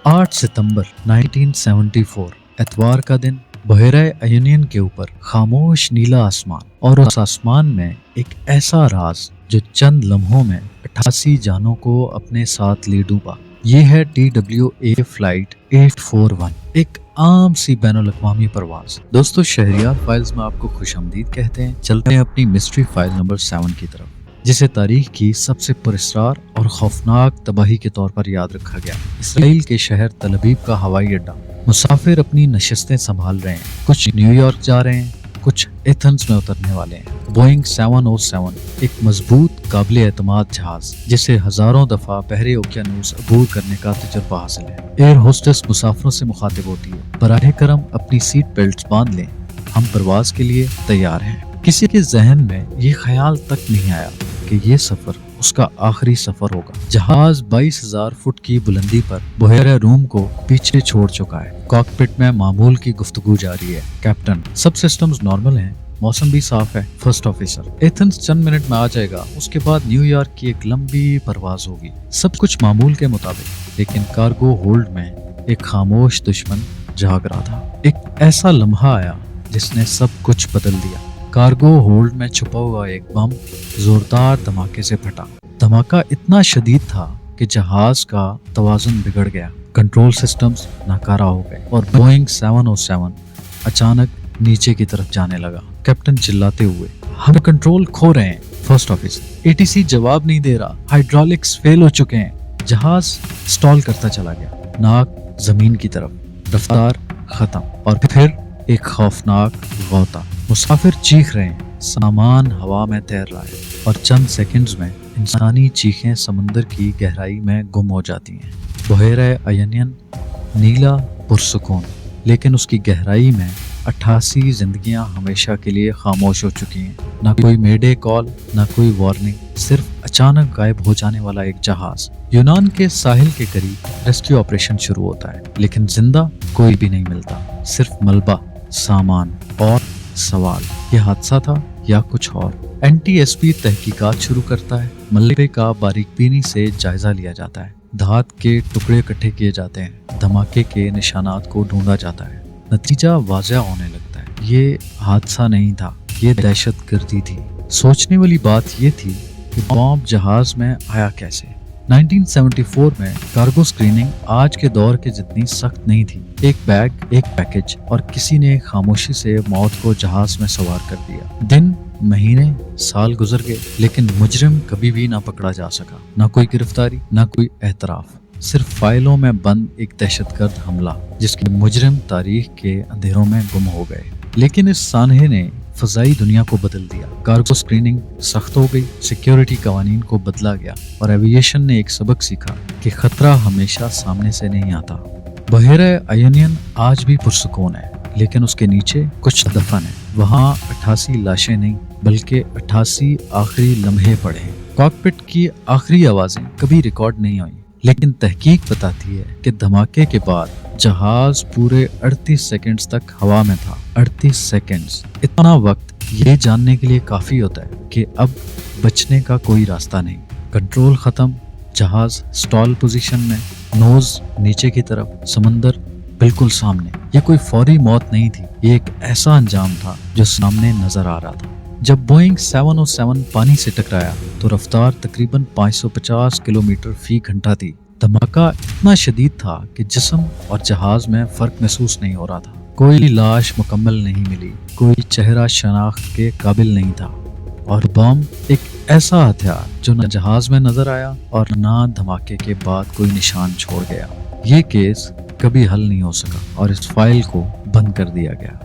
8 सितंबर 1974 एतवार का दिन। बहरा आयोनियन के ऊपर खामोश नीला आसमान, और उस आसमान में एक ऐसा राज जो चंद लम्हों में 88 जानों को अपने साथ ले डूबा। ये है TWA फ्लाइट 841, एक आम सी बैनुल-अक़वामी परवाज। दोस्तों, शहरियार फाइल्स में आपको खुशामदीद कहते हैं। चलते हैं अपनी मिस्ट्री फाइल नंबर 7 की तरफ, जिसे तारीख की सबसे पुरस्कार और खौफनाक तबाही के तौर पर याद रखा गया। इसराइल के शहर तल अबीब का हवाई अड्डा। मुसाफिर अपनी नशस्तें संभाल रहे हैं, कुछ न्यूयॉर्क जा रहे हैं, कुछ एथेंस में उतरने वाले हैं। बोइंग 707 एक मजबूत काबिल एतमाद जहाज, जिसे हजारों दफा बहरे ओकियानूस अबूर करने का तजुर्बा हासिल है। एयर होस्टेस मुसाफिरों से मुखातिब होती है, बराह करम अपनी सीट बेल्ट बांध लें, हम परवाज के लिए तैयार हैं। किसी के जहन में ये ख्याल तक नहीं आया कि ये सफर उसका आखिरी सफर होगा। जहाज 22,000 फुट की बुलंदी पर बहरा रूम को पीछे छोड़ चुका है। कॉकपिट में मामूल की गुफ्तगू जारी है। कैप्टन, सब सिस्टम्स नॉर्मल हैं, मौसम भी साफ है। फर्स्ट ऑफिसर, एथेंस चंद मिनट में आ जाएगा, उसके बाद न्यूयॉर्क की एक लंबी परवाज होगी। सब कुछ मामूल के मुताबिक, लेकिन कार्गो होल्ड में एक खामोश दुश्मन जाग रहा था। एक ऐसा लम्हा आया जिसने सब कुछ बदल दिया। कार्गो होल्ड में छुपा हुआ एक बम जोरदार धमाके से फटा। धमाका इतना शदीद था कि जहाज का तवाज़ुन बिगड़ गया। कंट्रोल सिस्टम्स नाकारा हो गए और बोइंग 707 अचानक नीचे की तरफ जाने लगा। कैप्टन चिल्लाते हुए, हम कंट्रोल खो रहे हैं। फर्स्ट ऑफिसर, ATC जवाब नहीं दे रहा, हाइड्रोलिक्स फेल हो चुके हैं। जहाज स्टॉल करता चला गया, नाक जमीन की तरफ, रफ्तार खत्म, और फिर एक खौफनाक गौता। मुसाफिर चीख रहे हैं, सामान हवा में तैर रहा है, और चंद सेकंड्स में इंसानी चीखें समंदर की गहराई में गुम हो जाती हैं। बहरा आयोनियन नीला पुरसुकून, लेकिन उसकी गहराई में 88 जिंदगियां हमेशा के लिए खामोश हो चुकी हैं। ना कोई मेडे कॉल, ना कोई वार्निंग, सिर्फ अचानक गायब हो जाने वाला एक जहाज। यूनान के साहिल के करीब रेस्क्यू ऑपरेशन शुरू होता है, लेकिन जिंदा कोई भी नहीं मिलता। सिर्फ मलबा, सामान और सवाल। यह हादसा था या कुछ और? NTSB तहकीकात शुरू करता है। मलबे का बारीकबीनी से जायजा लिया जाता है। धात के टुकड़े इकट्ठे किए जाते हैं। धमाके के निशानात को ढूंढा जाता है। नतीजा वाज़ेह होने लगता है, ये हादसा नहीं था, ये दहशतगर्दी थी। सोचने वाली बात ये थी कि बॉम्ब जहाज में आया कैसे। 1974 में कार्गो स्क्रीनिंग आज के दौर के जितनी सख्त नहीं थी। एक बैग, एक पैकेज, और किसी ने खामोशी से मौत को जहाज में सवार कर दिया। दिन, महीने, साल गुजर गए, लेकिन मुजरिम कभी भी ना पकड़ा जा सका। ना कोई गिरफ्तारी, ना कोई एतराफ, सिर्फ फाइलों में बंद एक दहशतगर्द हमला, जिसके मुजरिम तारीख के अंधेरों में गुम हो गए। लेकिन इस सानहे ने फजाई दुनिया को बदल दिया। कार्गो स्क्रीनिंग सख्त हो गई, सिक्योरिटी कवानीन को बदला गया, और एविएशन ने एक सबक सीखा कि खतरा हमेशा सामने से नहीं आता। बहरा आयोनियन आज भी पुरसुकून है, लेकिन उसके नीचे कुछ दफन है। वहाँ 88 लाशें नहीं, बल्कि 88 आखिरी लम्हे पड़े हैं। कॉकपिट की आखिरी आवाजें कभी रिकॉर्ड नहीं हुई, लेकिन तहकीक बताती है कि धमाके के बाद जहाज पूरे 38 सेकंड्स तक हवा में था। 38 सेकंड्स, इतना वक्त ये जानने के लिए काफी होता है कि अब बचने का कोई रास्ता नहीं। कंट्रोल खत्म, जहाज स्टॉल पोजीशन में, नोज नीचे की तरफ, समंदर बिल्कुल सामने। ये कोई फौरी मौत नहीं थी, ये एक ऐसा अंजाम था जो सामने नजर आ रहा था। जब बोइंग 707 पानी से टकराया तो रफ्तार तकरीबन 550 किलोमीटर फी घंटा थी। धमाका इतना शदीद था कि जिस्म और जहाज में फर्क महसूस नहीं हो रहा था। कोई लाश मुकम्मल नहीं मिली, कोई चेहरा शनाख्त के काबिल नहीं था, और बम एक ऐसा हथियार जो न जहाज में नजर आया और ना धमाके के बाद कोई निशान छोड़ गया। ये केस कभी हल नहीं हो सका और इस फाइल को बंद कर दिया गया।